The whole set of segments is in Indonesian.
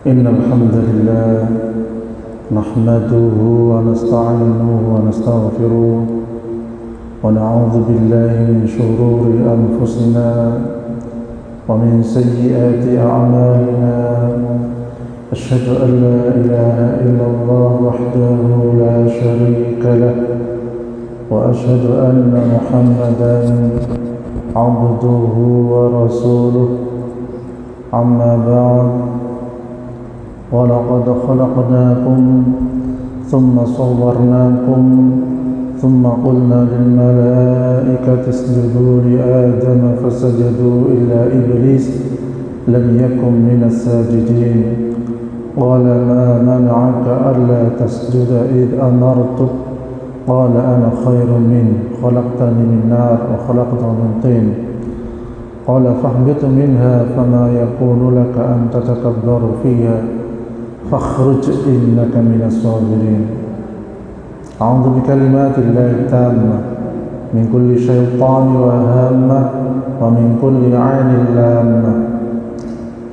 إن الحمد لله نحمده ونستعينه ونستغفره ونعوذ بالله من شرور أنفسنا ومن سيئات أعمالنا أشهد أن لا إله إلا الله وحده لا شريك له وأشهد أن محمدا عبده ورسوله أما بعد ولقد خلقناكم ثم صورناكم ثم قلنا للملائكة اسجدوا لآدم فسجدوا إلا إبليس لم يكن من الساجدين قال ما منعك ألا تسجد إذ أمرتك قال أنا خير منه خلقتني من نار وخلقته من طين قال فاهبط منها فما يكون لك أن تتكبر فيها فاخرج إنك من الصاغرين أعوذ بكلمات الله التامة من كل شيطان وهامة ومن كل عين لامة.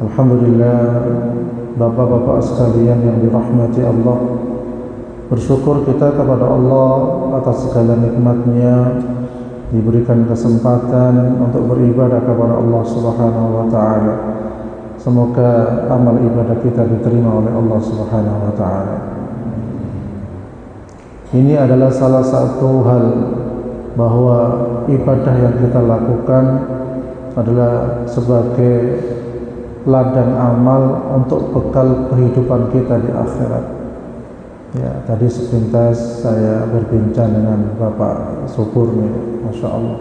Alhamdulillah, bapak-bapak sekalian yang dirahmati Allah, bersyukur kita kepada Allah atas segala nikmatnya, diberikan kesempatan untuk beribadah kepada Allah Subhanahu wa ta'ala. Semoga amal ibadah kita diterima oleh Allah Subhanahu wa ta'ala. Ini adalah salah satu hal bahwa ibadah yang kita lakukan adalah sebagai ladang amal untuk bekal kehidupan kita di akhirat. Ya, tadi sepintas saya berbincang dengan Bapak Syukur nih, Masya Allah,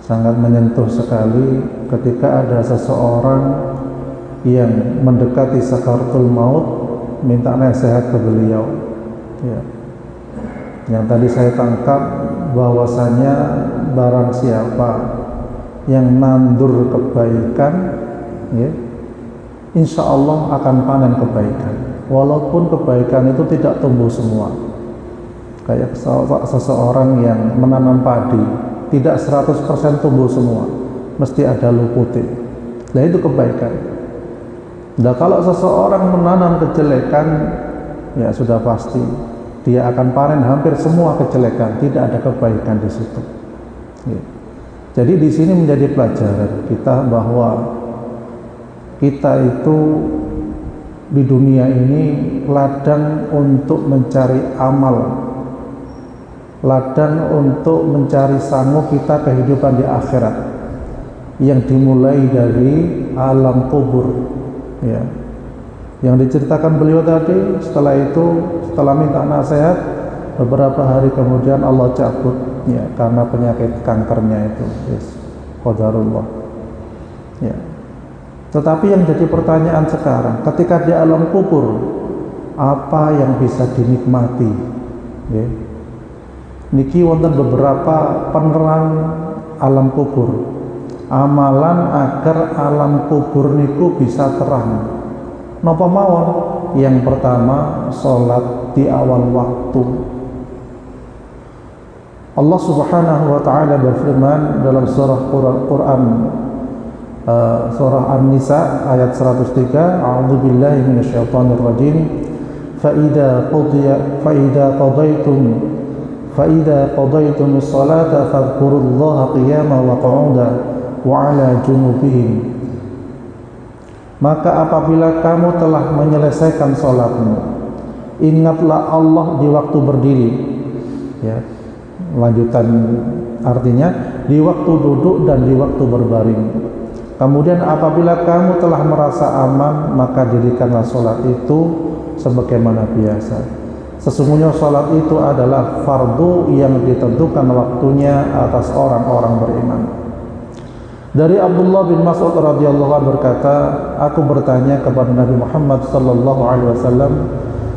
sangat menyentuh sekali ketika ada seseorang yang mendekati sakaratul maut minta nasihat ke beliau. Ya. Yang tadi saya tangkap bahwasanya barang siapa yang nandur kebaikan, ya, insya Allah akan panen kebaikan, walaupun kebaikan itu tidak tumbuh semua. Kayak seseorang yang menanam padi, tidak 100% tumbuh semua, mesti ada luputnya. Nah, itu kebaikan. Nah, kalau seseorang menanam kejelekan, ya sudah pasti dia akan panen hampir semua kejelekan, tidak ada kebaikan di situ. Ya. Jadi di sini menjadi pelajaran kita bahwa kita itu di dunia ini ladang untuk mencari amal, ladang untuk mencari sangu kita kehidupan di akhirat yang dimulai dari alam kubur. Ya, yang diceritakan beliau tadi, setelah minta nasihat, beberapa hari kemudian Allah cabut, ya, karena penyakit kankernya itu. Yes, qadarullah. Ya. Tetapi yang jadi pertanyaan sekarang, ketika di alam kubur, apa yang bisa dinikmati? Ya. Niki wonten beberapa penerang alam kubur. Amalan agar alam kubur niku bisa terang. Napa mawon? Yang pertama, salat di awal waktu. Allah Subhanahu wa taala berfirman dalam surah Quran surah An-Nisa ayat 103, A'udzubillahi minasyaitonir rajim. Fa idza qadaytumus salata fadhkurullaha qiyaman wa qu'udan wa 'ala junubihim. Maka apabila kamu telah menyelesaikan salatmu, ingatlah Allah di waktu berdiri. Ya. Lanjutan artinya di waktu duduk dan di waktu berbaring. Kemudian apabila kamu telah merasa aman, maka dirikanlah salat itu sebagaimana biasa. Sesungguhnya salat itu adalah fardu yang ditentukan waktunya atas orang-orang beriman. Dari Abdullah bin Mas'ud radhiyallahu anhu berkata, aku bertanya kepada Nabi Muhammad sallallahu alaihi wasallam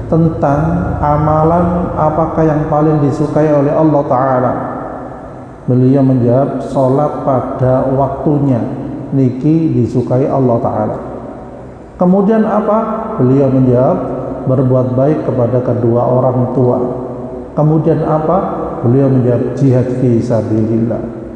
tentang amalan apakah yang paling disukai oleh Allah Ta'ala. Beliau menjawab, salat pada waktunya niki disukai Allah Ta'ala. Kemudian apa? Beliau menjawab, berbuat baik kepada kedua orang tua. Kemudian apa? Beliau menjawab, jihad fi sabilillah.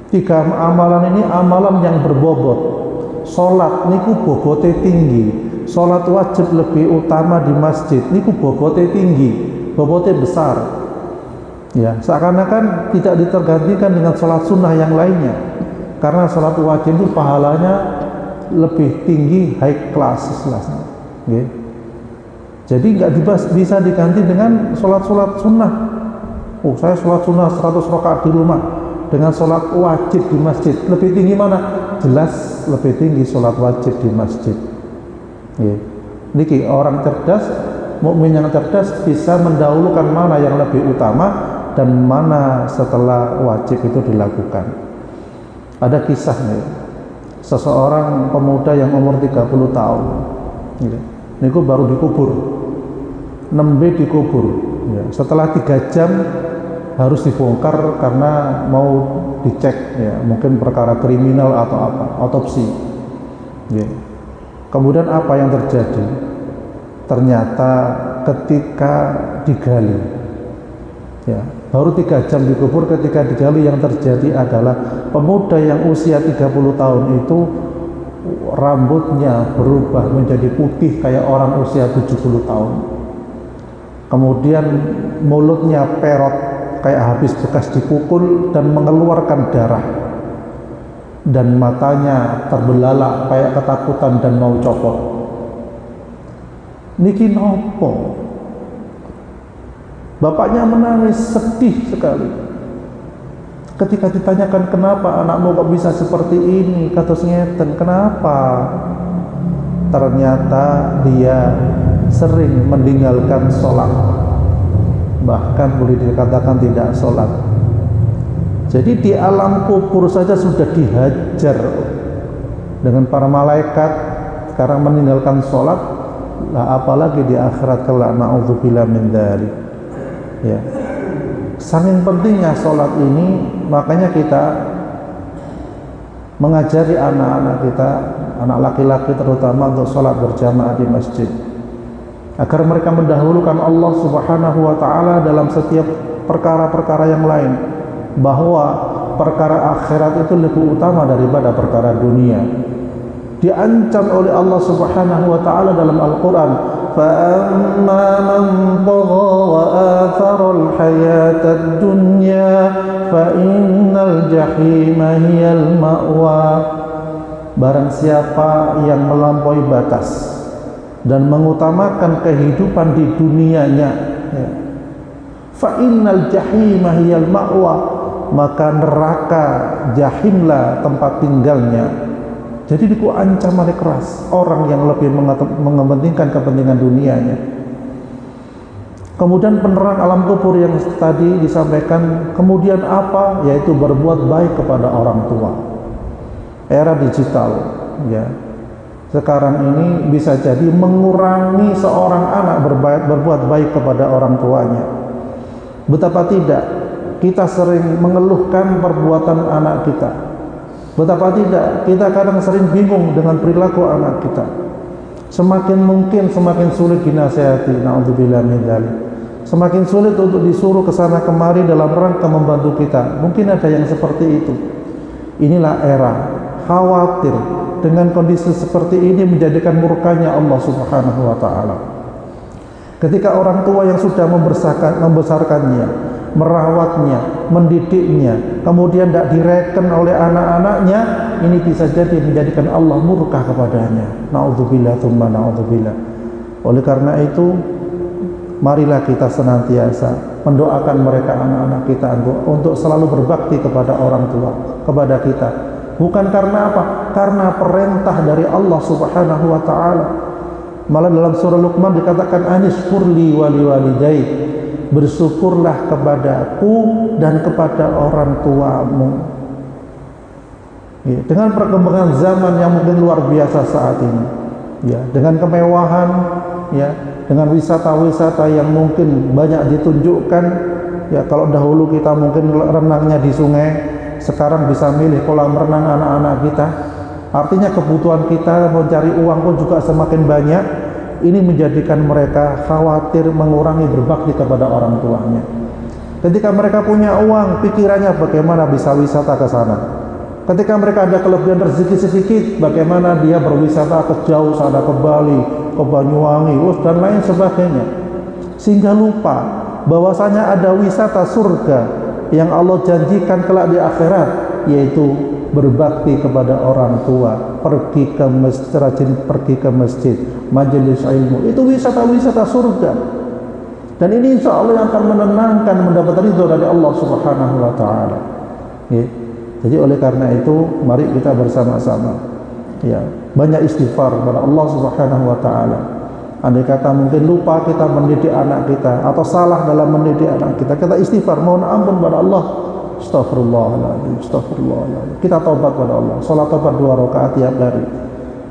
Tiga amalan ini amalan yang berbobot. Salat niku bobote tinggi, sholat wajib lebih utama di masjid niku bobotnya tinggi, bobotnya besar. Ya, seakan-akan tidak ditergantikan dengan sholat sunnah yang lainnya. Karena sholat wajib itu pahalanya lebih tinggi, high class istilahnya. Ya. Jadi nggak bisa diganti dengan sholat sunnah. Oh, saya sholat sunnah 100 rakaat di rumah dengan sholat wajib di masjid. Lebih tinggi mana? Jelas lebih tinggi sholat wajib di masjid. Ya. Niki orang cerdas, mukmin yang cerdas bisa mendahulukan mana yang lebih utama dan mana setelah wajib itu dilakukan. Ada kisahnya, seseorang pemuda yang umur 30 tahun, ya. Niku baru dikubur, nembe dikubur. Ya. Setelah 3 jam harus dibongkar karena mau dicek, ya, mungkin perkara kriminal atau apa, otopsi. Ya. Kemudian apa yang terjadi? Ternyata ketika digali, ya, baru 3 jam dikubur, ketika digali yang terjadi adalah pemuda yang usia 30 tahun itu rambutnya berubah menjadi putih kayak orang usia 70 tahun. Kemudian mulutnya perot kayak habis bekas dipukul dan mengeluarkan darah. Dan matanya terbelalak kayak ketakutan dan mau copot. Niki nopo? Bapaknya menangis sedih sekali. Ketika ditanyakan kenapa anakmu kok bisa seperti ini, kata ngeten, kenapa? Ternyata dia sering meninggalkan sholat, bahkan boleh dikatakan tidak sholat. Jadi di alam kubur saja sudah dihajar dengan para malaikat karena meninggalkan sholat, lah apalagi di akhirat kelak, na'udzubillah min dzalik. Ya, saking pentingnya sholat ini, makanya kita mengajari anak-anak kita, anak laki-laki terutama, untuk sholat berjamaah di masjid, agar mereka mendahulukan Allah Subhanahu wa Ta'ala dalam setiap perkara-perkara yang lain, bahwa perkara akhirat itu lebih utama daripada perkara dunia. Diancam oleh Allah Subhanahu wa Ta'ala dalam Al-Quran, فَأَمَّا مَنْ طَغَى وَآثَرَ الْحَيَاةَ الدُّنْيَا فَإِنَّ الْجَحِيمَ هِيَ الْمَأْوَى. Barang siapa yang melampaui batas dan mengutamakan kehidupan di dunianya, ya, fa'innal jahima hiyal ma'wa, maka neraka jahimlah tempat tinggalnya. Jadi diku ancaman keras orang yang lebih mengepentingkan kepentingan dunianya. Kemudian penerang alam kubur yang tadi disampaikan, kemudian apa? Yaitu berbuat baik kepada orang tua. Era digital, ya, sekarang ini bisa jadi mengurangi seorang anak berbuat baik kepada orang tuanya. Betapa tidak kita sering mengeluhkan perbuatan anak kita. Betapa tidak kita kadang sering bingung dengan perilaku anak kita. Semakin mungkin semakin sulit dinasihati, na'udzubillah min dzalik. Semakin sulit untuk disuruh ke sana kemari dalam rangka membantu kita. Mungkin ada yang seperti itu. Inilah era khawatir dengan kondisi seperti ini menjadikan murkanya Allah Subhanahu wa Ta'ala. Ketika orang tua yang sudah membesarkannya, merawatnya, mendidiknya, kemudian tidak direken oleh anak-anaknya, ini bisa jadi menjadikan Allah murka kepadanya. Na'udzubillah tsumma na'udzubillah. Oleh karena itu, marilah kita senantiasa mendoakan mereka, anak-anak kita, untuk selalu berbakti kepada orang tua, kepada kita. Bukan karena apa? Karena perintah dari Allah Subhanahu wa Ta'ala. Malah dalam surah Luqman dikatakan, anishkurli wali walidayk, bersyukurlah kepadaku dan kepada orang tuamu. Ya, dengan perkembangan zaman yang mungkin luar biasa saat ini, ya, dengan kemewahan, ya, dengan wisata-wisata yang mungkin banyak ditunjukkan, ya, kalau dahulu kita mungkin renangnya di sungai, sekarang bisa milih kolam renang anak-anak kita. Artinya kebutuhan kita mencari uang pun juga semakin banyak. Ini menjadikan mereka khawatir mengurangi berbakti kepada orang tuanya. Ketika mereka punya uang, pikirannya bagaimana bisa wisata ke sana. Ketika mereka ada kelebihan rezeki sedikit, bagaimana dia berwisata ke jauh sana, ke Bali, ke Banyuwangi, dan lain sebagainya. Sehingga lupa bahwasanya ada wisata surga yang Allah janjikan kelak di akhirat, yaitu berbakti kepada orang tua, pergi ke masjid, rajin pergi ke masjid, majelis ilmu. Itu wisata-wisata surga. Dan ini insya Allah yang akan menenangkan, mendapat ridho dari Allah Subhanahu wa Ta'ala. Jadi oleh karena itu, mari kita bersama-sama banyak istighfar kepada Allah Subhanahu wa Ta'ala. Andai kata mungkin lupa kita mendidik anak kita atau salah dalam mendidik anak kita, kita istighfar, mohon ampun kepada Allah. Astaghfirullahaladzim, astaghfirullahaladzim. Kita taubat kepada Allah. Salat taubat 2 rakaat tiap hari.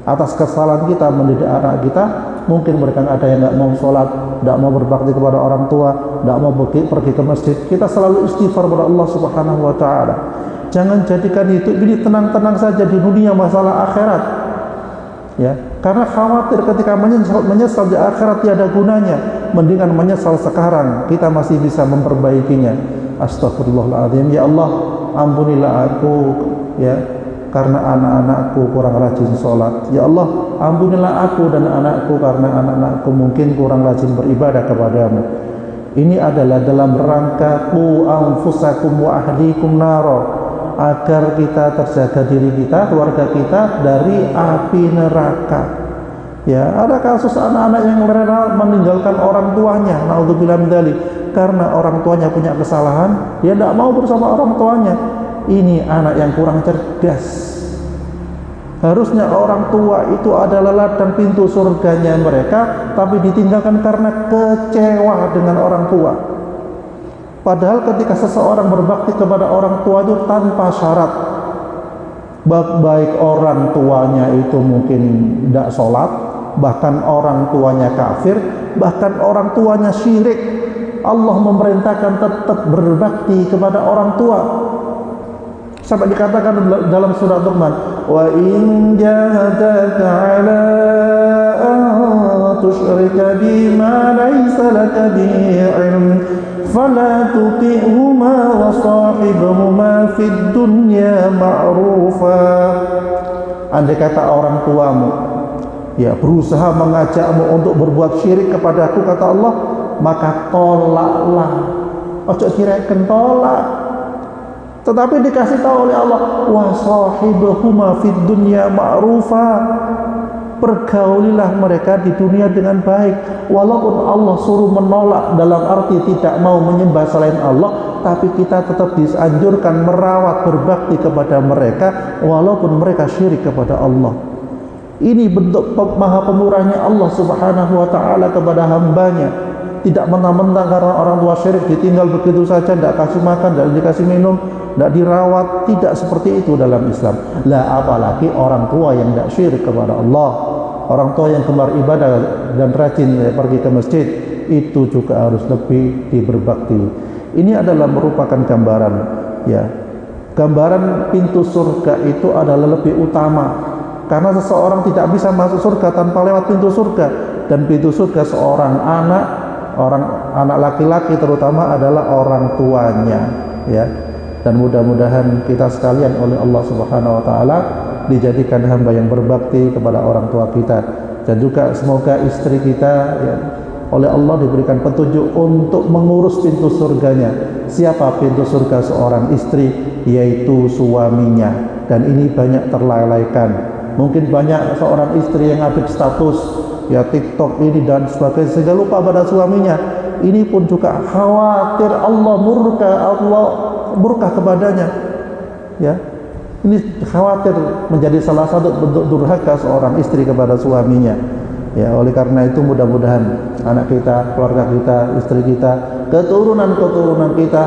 Atas kesalahan kita mendidik anak kita, mungkin mereka ada yang nggak mau sholat, nggak mau berbakti kepada orang tua, nggak mau pergi ke masjid. Kita selalu istighfar kepada Allah Subhanahu wa Ta'ala. Jangan jadikan hidup ini tenang-tenang saja di dunia, masalah akhirat. Karena khawatir ketika menyesal di akhirat tiada gunanya. Mendingan menyesal sekarang, kita masih bisa memperbaikinya. Astagfirullahaladzim. Ya Allah, ampunilah aku karena anak-anakku kurang rajin sholat. Ya Allah, ampunilah aku dan anakku karena anak-anakku mungkin kurang rajin beribadah kepadamu. Ini adalah dalam rangka qu anfusakum wa ahlikum naro, agar kita terjaga diri kita, keluarga kita dari api neraka. Ada kasus anak-anak yang meninggalkan orang tuanya, naudzubillah min dzalik, karena orang tuanya punya kesalahan, dia tidak mau bersama orang tuanya. Ini anak yang kurang cerdas. Harusnya orang tua itu adalah ladang pintu surganya mereka, tapi ditinggalkan karena kecewa dengan orang tua. Padahal ketika seseorang berbakti kepada orang tua itu tanpa syarat, baik orang tuanya itu mungkin tidak sholat, bahkan orang tuanya kafir, bahkan orang tuanya syirik, Allah memerintahkan tetap berbakti kepada orang tua. Sampai dikatakan dalam surat Luqman, wa in jahadaka 'ala an tusyrika bima laysa laka bihi 'ilm fala tuti'huma wa sahibhuma fid dunya ma'rufa. Andai kata orang tuamu berusaha mengajakmu untuk berbuat syirik kepadaku, kata Allah, maka tolaklah. Ojo direken tolak. Tetapi dikasih tahu oleh Allah, wa sahibhuma fid dunya ma'rufa. Pergaulilah mereka di dunia dengan baik. Walaupun Allah suruh menolak dalam arti tidak mau menyembah selain Allah, tapi kita tetap dianjurkan merawat, berbakti kepada mereka walaupun mereka syirik kepada Allah. Ini bentuk maha pemurahnya Allah Subhanahu wa Ta'ala kepada hambanya. Tidak mentang-mentang karena orang tua syirik ditinggal begitu saja, tidak kasih makan, tidak dikasih minum, tidak dirawat. Tidak seperti itu dalam Islam. Lah apalagi orang tua yang tidak syirik kepada Allah, orang tua yang gemar ibadah dan rajin pergi ke masjid, itu juga harus lebih diberbakti. Ini adalah merupakan gambaran gambaran pintu surga itu adalah lebih utama, karena seseorang tidak bisa masuk surga tanpa lewat pintu surga. Dan pintu surga seorang anak laki-laki terutama adalah orang tuanya. Dan mudah-mudahan kita sekalian oleh Allah Subhanahu wa Ta'ala dijadikan hamba yang berbakti kepada orang tua kita, dan juga semoga istri kita oleh Allah diberikan petunjuk untuk mengurus pintu surganya. Siapa pintu surga seorang istri? Yaitu suaminya. Dan ini banyak terlalaikan. Mungkin banyak seorang istri yang update status TikTok ini dan sebagainya sehingga lupa pada suaminya. Ini pun juga khawatir Allah murka kepadanya. Ini khawatir menjadi salah satu bentuk durhaka seorang istri kepada suaminya. Oleh karena itu mudah-mudahan anak kita, keluarga kita, istri kita, keturunan kita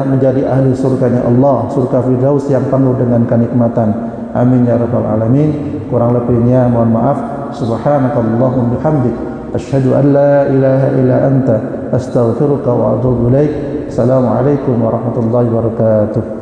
menjadi ahli surganya Allah, surga Firdaus yang penuh dengan kenikmatan. Amin ya rabbal alamin. Kurang lebihnya mohon maaf. Subhanakallahumma bihamdik asyhadu an la ilaha illa anta astaghfiruka wa atubu ilaik. Assalamualaikum warahmatullahi wabarakatuh.